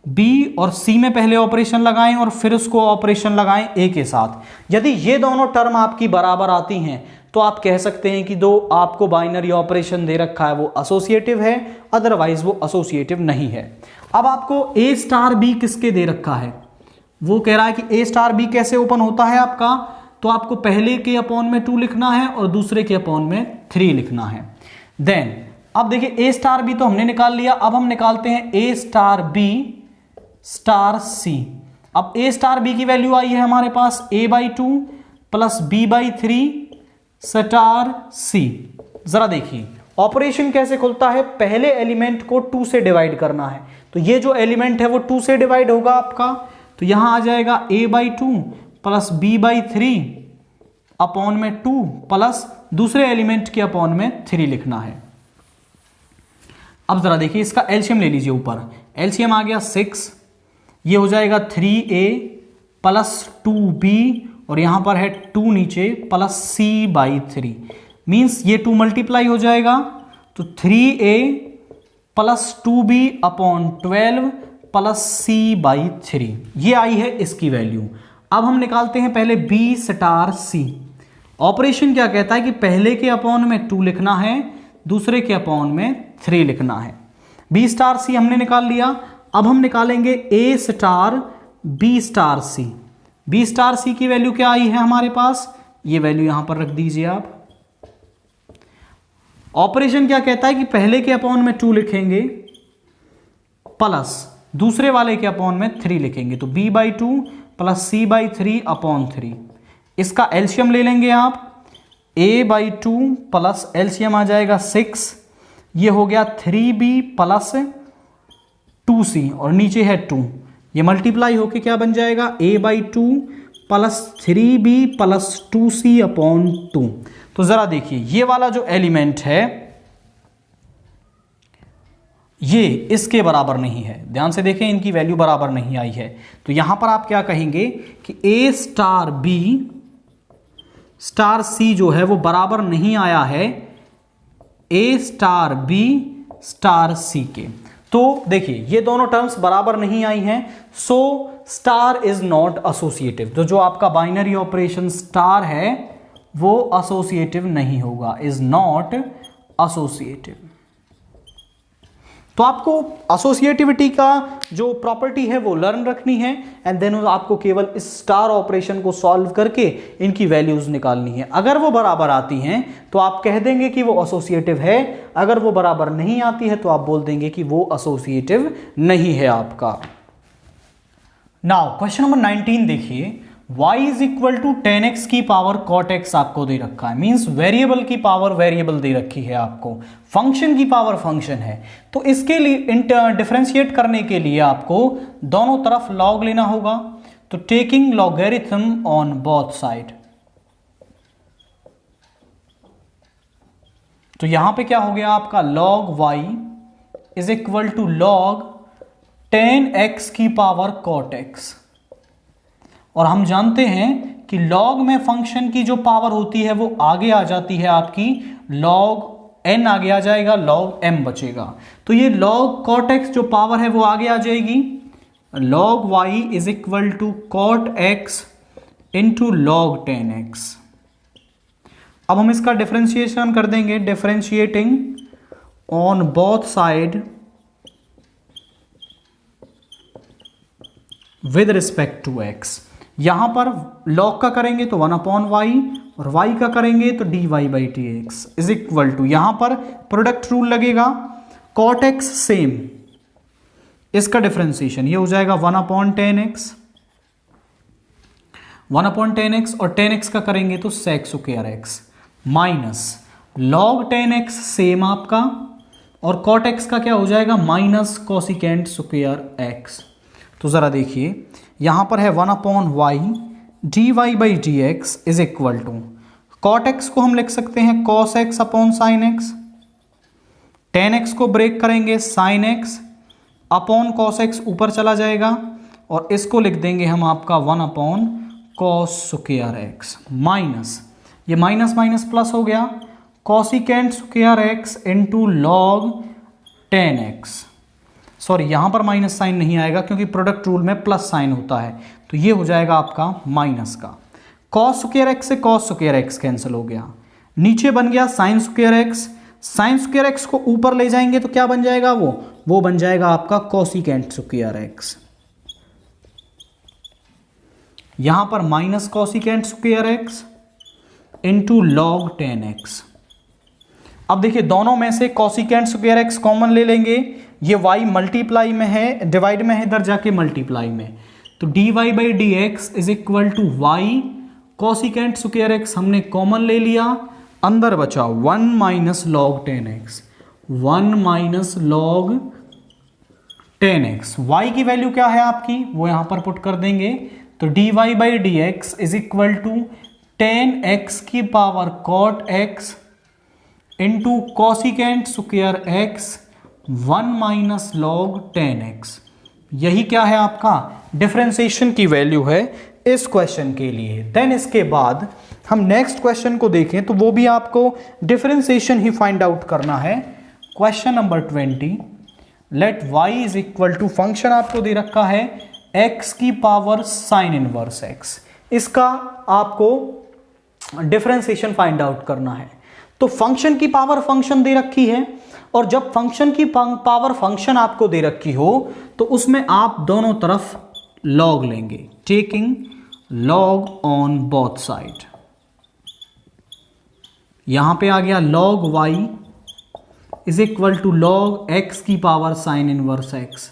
B और C में पहले ऑपरेशन लगाएं और फिर उसको ऑपरेशन लगाएं A के साथ। यदि ये दोनों टर्म आपकी बराबर आती हैं तो आप कह सकते हैं कि दो आपको बाइनरी ऑपरेशन दे रखा है वो एसोसिएटिव है, अदरवाइज वो एसोसिएटिव नहीं है। अब आपको A स्टार B किसके दे रखा है, वो कह रहा है कि A स्टार B कैसे ओपन होता है आपका, तो आपको पहले के अपॉन में 2 लिखना है और दूसरे के अपॉन में 3 लिखना है। देन अब देखिए A स्टार B तो हमने निकाल लिया, अब हम निकालते हैं A star B star C। अब A स्टार B की वैल्यू आई है हमारे पास A/2 plus B/3 star C। जरा देखिए ऑपरेशन कैसे खुलता है, पहले एलिमेंट को 2 से डिवाइड करना है। तो ये जो एलिमेंट है वो 2 से डिवाइड होगा आपका, तो यहां आ जाएगा A/2 प्लस B/3 अपॉन में 2 प्लस दूसरे एलिमेंट के अपॉन में 3 लिखना है। अब जरा देखिए इसका एलसीएम ले लीजिए, ऊपर एलसीएम आ गया 6, ये हो जाएगा 3A प्लस 2B और यहां पर है 2 नीचे प्लस C/3, मीन्स ये 2 मल्टीप्लाई हो जाएगा, तो 3A plus 2B upon 12 plus C/3, ये आई है इसकी वैल्यू। अब हम निकालते हैं पहले B स्टार C। ऑपरेशन क्या कहता है कि पहले के अपॉन में 2 लिखना है, दूसरे के अपॉन में 3 लिखना है। B स्टार C हमने निकाल लिया। अब हम निकालेंगे A star B star C। B star C की वैल्यू क्या आई है हमारे पास ये वैल्यू यहां पर रख दीजिए आप। ऑपरेशन क्या कहता है कि पहले के अपॉन में 2 लिखेंगे प्लस दूसरे वाले के अपॉन में 3 लिखेंगे, तो b/2 प्लस c/3 अपॉन 3। इसका एलसीएम ले लेंगे आप, a/2 प्लस एलसीएम आ जाएगा 6, ये हो गया 3b प्लस 2c और नीचे है 2, ये मल्टीप्लाई होके क्या बन जाएगा a/2 plus 3b plus 2c upon 2। तो जरा देखिए ये वाला जो एलिमेंट है ये इसके बराबर नहीं है, ध्यान से देखें इनकी वैल्यू बराबर नहीं आई है। तो यहां पर आप क्या कहेंगे कि a star b star c जो है वो बराबर नहीं आया है a star b star c के। तो देखिए ये दोनों टर्म्स बराबर नहीं आई हैं, so star is not associative. तो जो आपका बाइनरी ऑपरेशन स्टार है वो एसोसिएटिव नहीं होगा, इज नॉट एसोसिएटिव। तो आपको एसोसिएटिविटी का जो प्रॉपर्टी है वो लर्न रखनी है एंड देन आपको केवल इस स्टार ऑपरेशन को सॉल्व करके इनकी वैल्यूज निकालनी है। अगर वो बराबर आती हैं तो आप कह देंगे कि वो एसोसिएटिव है, अगर वो बराबर नहीं आती है तो आप बोल देंगे कि वो एसोसिएटिव नहीं है आपका। नाउ क्वेश्चन नंबर 19 देखिए, y is equal to 10x की पावर cot x आपको दे रखा है, मींस वेरिएबल की पावर वेरिएबल दे रखी है आपको, फंक्शन की पावर फंक्शन है। तो इसके लिए डिफरेंशिएट करने के लिए आपको दोनों तरफ log लेना होगा, तो taking logarithm on both side. तो यहां पे क्या हो गया आपका log y is equal to log 10x की पावर cot x। और हम जानते हैं कि log में फंक्शन की जो पावर होती है वो आगे आ जाती है आपकी, log n आगे आ जाएगा, log m बचेगा। तो ये log cot x जो पावर है वो आगे आ जाएगी, log y is equal to cot x into log 10x। अब हम इसका डिफरेंशिएशन कर देंगे, differentiating on both side with respect to x। यहां पर log का करेंगे तो 1/y और y का करेंगे तो dy/dx इज इक्वल टू, यहां पर प्रोडक्ट रूल लगेगा, cot x सेम, इसका डिफरेंशिएशन ये हो जाएगा 1/10x, 1/10x और 10x का करेंगे तो sec square x minus log 10x same आपका और cot x का क्या हो जाएगा माइनस कोसिकेंट स्क्वायर x। तो जरा देखिए यहां पर है 1/y dy/dx is equal to, cot x को हम लिख सकते हैं cos x upon sin x, 10x को ब्रेक करेंगे sin x upon cos x ऊपर चला जाएगा और इसको लिख देंगे हम आपका 1/cos स्क्वायर x माइनस, ये माइनस माइनस प्लस हो गया, cosecant square x into log 10x। Sorry यहां पर माइनस साइन नहीं आएगा क्योंकि प्रोडक्ट रूल में प्लस साइन होता है, तो ये हो जाएगा आपका माइनस का, cos स्क्वायर x से cos स्क्वायर x कैंसिल हो गया, नीचे बन गया sin square x, sin square x को ऊपर ले जाएंगे तो क्या बन जाएगा वो बन जाएगा आपका कोसिकेंट स्क्वायर x। यहां पर minus cosecant square x into log 10x। अब देखिए दोनों में से कोसिकेंट स्क्वायर x कॉमन ले लेंगे, ये y मल्टीप्लाई में है, डिवाइड में है, इधर जाके मल्टीप्लाई में, तो dy/dx is equal to y cosecant square x हमने कॉमन ले लिया, अंदर बचा 1 minus log 10x, 1 minus log 10x। y की वैल्यू क्या है आपकी वो यहां पर पुट कर देंगे, तो dy/dx is equal to 10x की power cot x into cosecant square x 1 minus log 10x। यही क्या है आपका डिफरेंशिएशन की वैल्यू है इस क्वेश्चन के लिए। देन इसके बाद हम नेक्स्ट क्वेश्चन को देखें तो वो भी आपको डिफरेंशिएशन ही फाइंड आउट करना है। Question number 20, let y is equal to, function आपको दे रखा है x की पावर साइन इनवर्स x, इसका आपको डिफरेंशिएशन फाइंड आउट करना है। तो फंक्शन की पावर फंक्शन दे रखी है और जब फंक्शन की पावर फंक्शन आपको दे रखी हो तो उसमें आप दोनों तरफ log लेंगे, taking log on both side. यहां पे आ गया log y is equal to log x की power sine inverse x।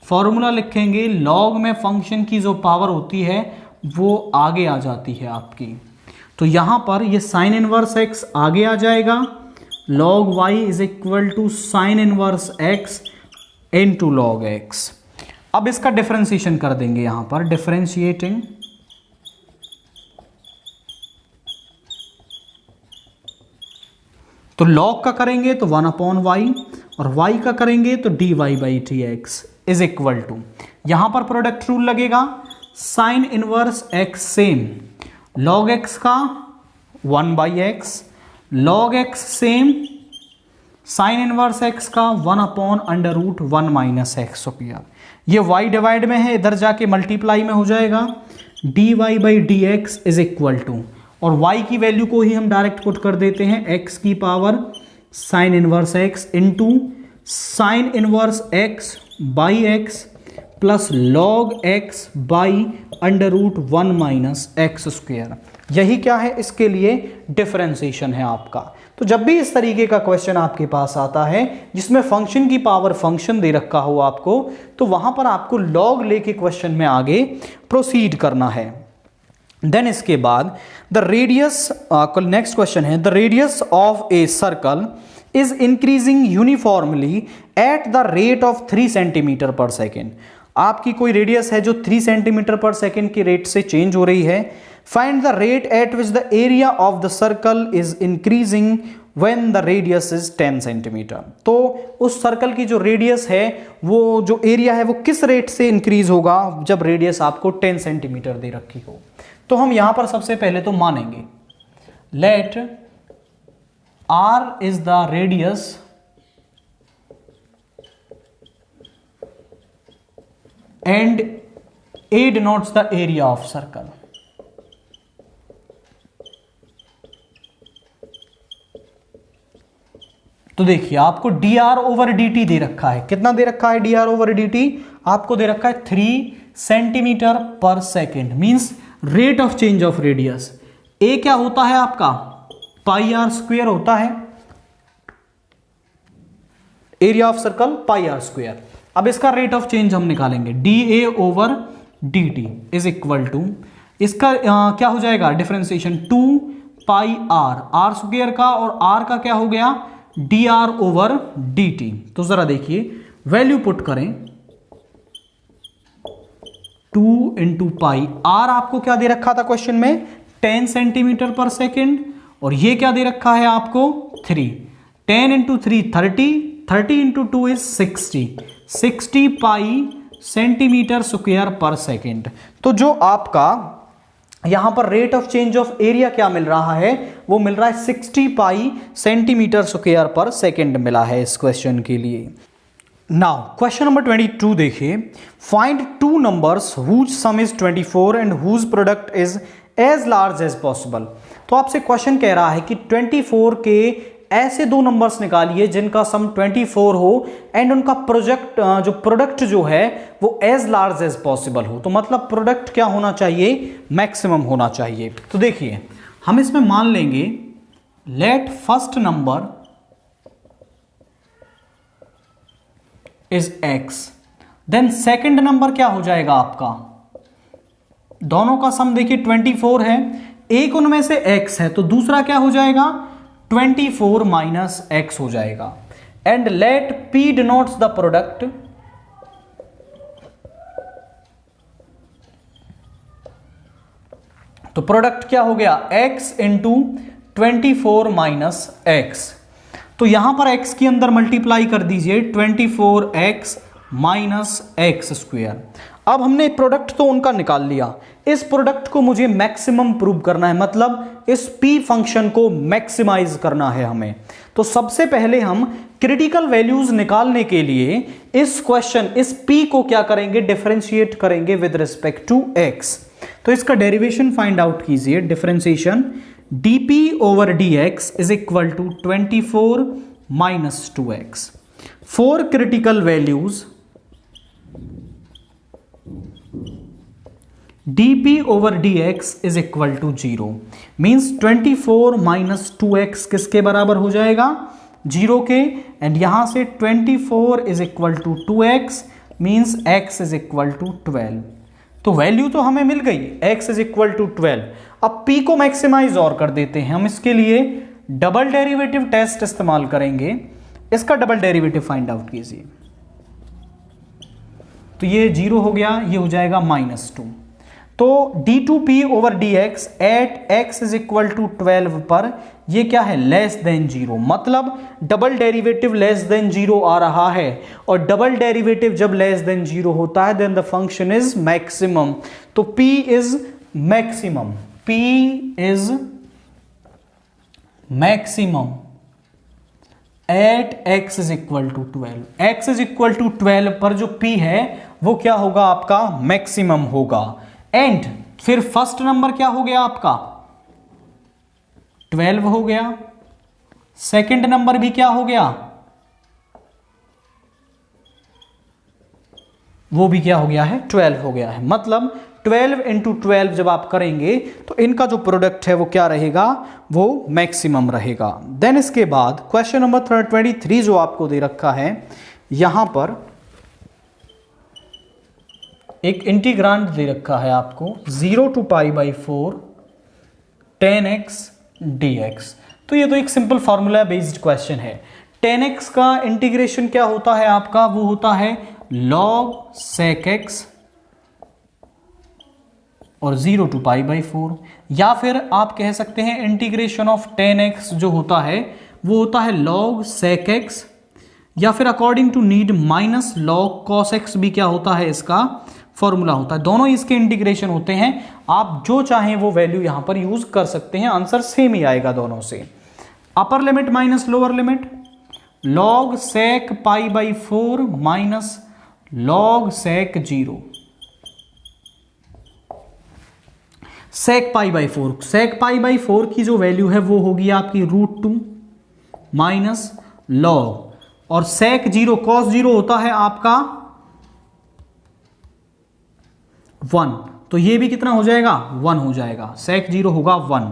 Formula लिखेंगे, log में फंक्शन की जो पावर होती है वो आगे आ जाती है आपकी, तो यहां पर ये साइन इनवर्स x आगे आ जाएगा, log y is equal to sine inverse x into log x। अब इसका डिफरेंशिएशन कर देंगे, यहां पर डिफरेंशिएटिंग तो log का करेंगे तो 1/y और y का करेंगे तो dy by dx is equal to, यहां पर प्रोडक्ट रूल लगेगा, sine inverse x same, log x का 1/x, log x same, sine inverse x का 1/√1 माइनस एक्स स्क्वायर। ये y डिवाइड में है, इधर जाके मल्टीप्लाई में हो जाएगा, dy by dx is equal to, और y की वैल्यू को ही हम डायरेक्ट पुट कर देते हैं, x की power sine inverse x into sine inverse x by x plus log x by √1 minus x square. यही क्या है, इसके लिए डिफरेंशिएशन है आपका। तो जब भी इस तरीके का क्वेश्चन आपके पास आता है जिसमें फंक्शन की पावर फंक्शन दे रखा हो आपको, तो वहां पर आपको log लेके क्वेश्चन में आगे प्रोसीड करना है। देन इसके बाद द रेडियस, नेक्स्ट क्वेश्चन है, the radius of a circle is increasing uniformly at the rate of 3 centimetre पर सेकेंड। आपकी कोई रेडियस है जो 3 सेंटीमीटर पर सेकेंड के रेट से चेंज हो रही है। Find the rate at which the area of the circle is increasing when the radius is 10 centimetre. तो उस सर्कल की जो रेडियस है, वो जो एरिया है, वो किस रेट से इंक्रीज होगा जब रेडियस आपको 10 सेंटीमीटर दे रखी हो। तो हम यहां पर सबसे पहले तो मानेंगे, let r is the radius and a denotes the area of circle। तो देखिए आपको dr ओवर dt दे रखा है, कितना दे रखा है dr ओवर dt, आपको दे रखा है 3 सेंटीमीटर पर second, means rate of change of radius. a क्या होता है आपका, पाई आर स्क्वायर होता है, area of circle pi r square. अब इसका रेट ऑफ चेंज हम निकालेंगे, dA over dt is equal to, इसका क्या हो जाएगा differentiation, 2 pi r, r square का और r का क्या हो गया dr ओवर dt। तो जरा देखिए वैल्यू पुट करें, 2 इंटू पाई, आर आपको क्या दे रखा था क्वेश्चन में 10 सेंटीमीटर पर सेकेंड, और ये क्या दे रखा है आपको 3, 10 into 3 30, 30 into 2 is 60, 60 pi centimetre square पर सेकेंड। तो जो आपका यहां पर rate of change of area क्या मिल रहा है, वो मिल रहा है 60 पाई सेंटीमीटर स्क्वायर पर सेकेंड मिला है इस क्वेश्चन के लिए। नाउ क्वेश्चन नंबर 22 देखिए, find 2 numbers whose sum is 24 and whose product is as large as possible. तो आपसे क्वेश्चन कह रहा है कि 24 के ऐसे 2 नंबर्स निकालिए जिनका सम 24 हो एंड उनका जो प्रोडक्ट जो है वो एज लार्ज एज पॉसिबल हो। तो मतलब प्रोडक्ट क्या होना चाहिए, मैक्सिमम होना चाहिए। तो देखिए हम इसमें मान लेंगे, let first number is x, then second number क्या हो जाएगा आपका, दोनों का सम देखिए 24 है, एक उनमें से x है तो दूसरा क्या हो जाएगा 24 माइनस x हो जाएगा। And let p denotes the product, तो प्रोडक्ट क्या हो गया x इंटू 24 माइनस x। तो यहां पर x के अंदर मल्टीप्लाई कर दीजिए 24x माइनस एक्स स्क्वायर। अब हमने प्रोडक्ट तो उनका निकाल लिया, इस प्रोडक्ट को मुझे मैक्सिमम प्रूव करना है, मतलब इस p फंक्शन को मैक्सिमाइज करना है हमें। तो सबसे पहले हम क्रिटिकल वैल्यूज निकालने के लिए इस p को क्या करेंगे, डिफरेंशिएट करेंगे विद रिस्पेक्ट टू x। तो इसका डेरिवेशन फाइंड आउट कीजिए, differentiation dp over dx is equal to 24 minus 2x। 4 critical values dp over dx is equal to 0 means 24 minus 2x किसके बराबर हो जाएगा, 0 के, एंड यहां से 24 is equal to 2x means x is equal to 12। तो value तो हमें मिल गई, x इज इक्वल टू 12। अब p को मैक्सिमाइज और कर देते हैं हम, इसके लिए डबल डेरिवेटिव टेस्ट इस्तेमाल करेंगे। इसका डबल डेरिवेटिव फाइंड आउट कीजिए, तो ये 0 हो गया, ये हो जाएगा -2। तो d2p over dx at x is equal to 12 पर ये क्या है, लेस देन 0, मतलब डबल डेरिवेटिव लेस देन 0 आ रहा है, और डबल डेरिवेटिव जब लेस देन 0 होता है then the function is maximum. तो p is maximum, p is maximum at x is equal to 12। x is equal to 12 पर जो p है वो क्या होगा, आपका मैक्सिमम होगा। एंड फिर फर्स्ट नंबर क्या हो गया आपका, 12 हो गया, सेकंड नंबर भी क्या हो गया, वो भी क्या हो गया है, 12 हो गया है। मतलब 12 इंटू 12 जब आप करेंगे तो इनका जो प्रोडक्ट है वो क्या रहेगा, वो मैक्सिमम रहेगा। देन इसके बाद क्वेश्चन नंबर 23 जो आपको दे रखा है, यहां पर एक इंटीग्रांड दे रखा है आपको 0 to π/4 10x dx। तो ये तो एक सिंपल फॉर्मूला बेस्ड क्वेश्चन है। 10x का इंटीग्रेशन क्या होता है आपका, वो होता है log sec x और 0 to π/4, या फिर आप कह सकते हैं इंटीग्रेशन ऑफ 10x जो होता है वो होता है log sec x, या फिर according to need minus log cos x भी क्या होता है, इसका फॉर्मूला होता है। दोनों इसके इंटीग्रेशन होते हैं, आप जो चाहें वो वैल्यू यहां पर यूज कर सकते हैं, आंसर सेम ही आएगा दोनों से। Upper limit minus lower limit, log sec π/4 minus log sec 0, sec π/4, sec π/4 की जो वैल्यू है वो होगी आपकी √2 माइनस log, और sec 0 cos 0 होता है आपका 1, तो ये भी कितना हो जाएगा, 1 हो जाएगा, sec 0 होगा 1।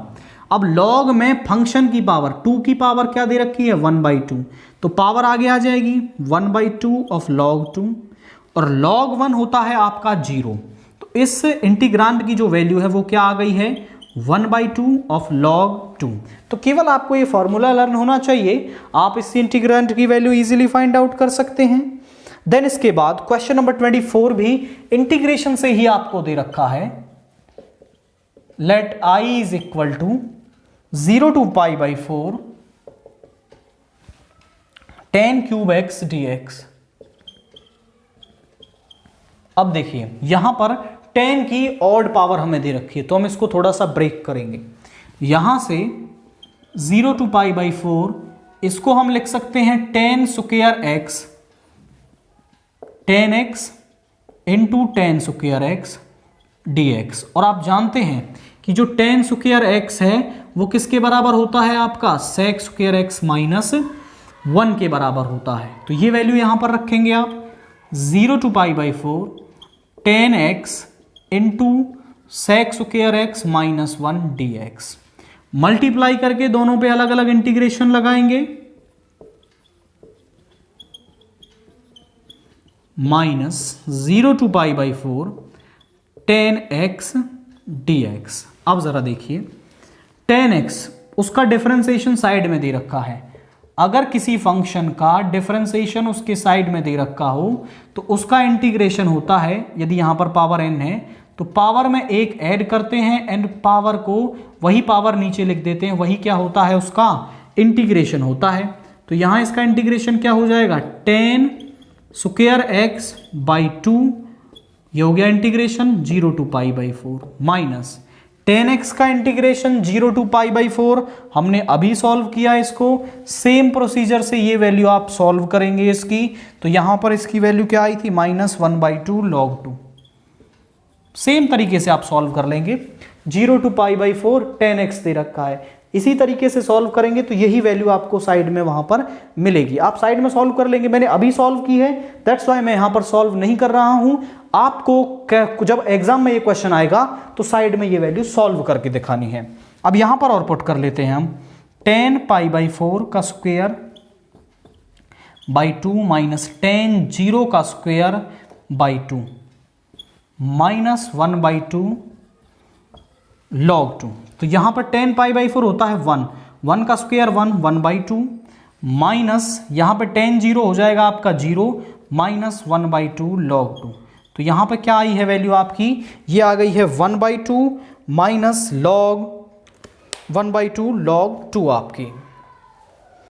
अब log में फंक्शन की पावर 2 की पावर क्या दे रखी है, 1/2, तो पावर आगे आ जाएगी 1/2 ऑफ log 2, और log 1 होता है आपका 0, तो इस इंटीग्रांड की जो वैल्यू है वो क्या आ गई है, 1/2 ऑफ log 2। तो केवल आपको ये फॉर्मूला लर्न होना चाहिए, आप इस इंटीग्रांड की वैल्यू इजीली फाइंड आउट कर सकते हैं। देन इसके बाद क्वेश्चन नंबर 24 भी इंटीग्रेशन से ही आपको दे रखा है। Let I is equal to 0 to π/4 10³ dx। अब देखिए यहां पर 10 की ऑड पावर हमें दे रखी है, तो हम इसको थोड़ा सा ब्रेक करेंगे। यहां से 0 to π/4 इसको हम लिख सकते हैं 10² x इंटू 10² dx। और आप जानते हैं कि जो 10² x है वो किसके बराबर होता है, आपका sec² x माइनस 1 के बराबर होता है। तो ये वैल्यू यहां पर रखेंगे आप 0 to π/4 10x into sec² x minus 1 dx। Multiply करके दोनों पे अलग अलग इंटीग्रेशन लगाएंगे, माइनस 0 to π/4 10x dx। अब जरा देखिए 10x उसका डिफरेंशिएशन साइड में दे रखा है। अगर किसी फंक्शन का डिफरेंशिएशन उसके साइड में दे रखा हो तो उसका इंटीग्रेशन होता है, यदि यहां पर पावर n है तो पावर में एक ऐड करते हैं एंड पावर को वही पावर नीचे लिख देते हैं, वही क्या होता है, उसका इंटीग्रेशन होता है। तो यहां इसका इंटीग्रेशन क्या हो जाएगा, 10²x/2, ये हो गया इंटीग्रेशन 0 to π/4 माइनस 10x का इंटीग्रेशन 0 to π/4 हमने अभी सॉल्व किया इसको। सेम प्रोसीजर से ये वैल्यू आप सॉल्व करेंगे इसकी, तो यहां पर इसकी वैल्यू क्या आई थी, -1/2 log 2। सेम तरीके से आप सॉल्व कर लेंगे। 0 to π/4 10x दे रखा है, इसी तरीके से सॉल्व करेंगे तो यही वैल्यू आपको साइड में वहां पर मिलेगी। आप साइड में सॉल्व कर लेंगे, मैंने अभी सॉल्व की है, दैट्स वाई मैं यहां पर सॉल्व नहीं कर रहा हूं। आपको जब एग्जाम में ये क्वेश्चन आएगा तो साइड में ये वैल्यू सॉल्व करके दिखानी है। अब यहां पर और पुट कर लेते हैं हम 10π/4 का स्क्वायर बाई 2 माइनस 10 का स्क्वायर बाई 2 माइनस 1/2 log 2। तो यहां पर 10π/4 होता है 1 का स्क्वायर 1/2 माइनस यहां पे 10 हो जाएगा आपका 0 माइनस 1/2 log 2। तो यहां पे क्या आई है वैल्यू आपकी, ये आ गई है 1/2 माइनस log 1/2 log 2 आपकी।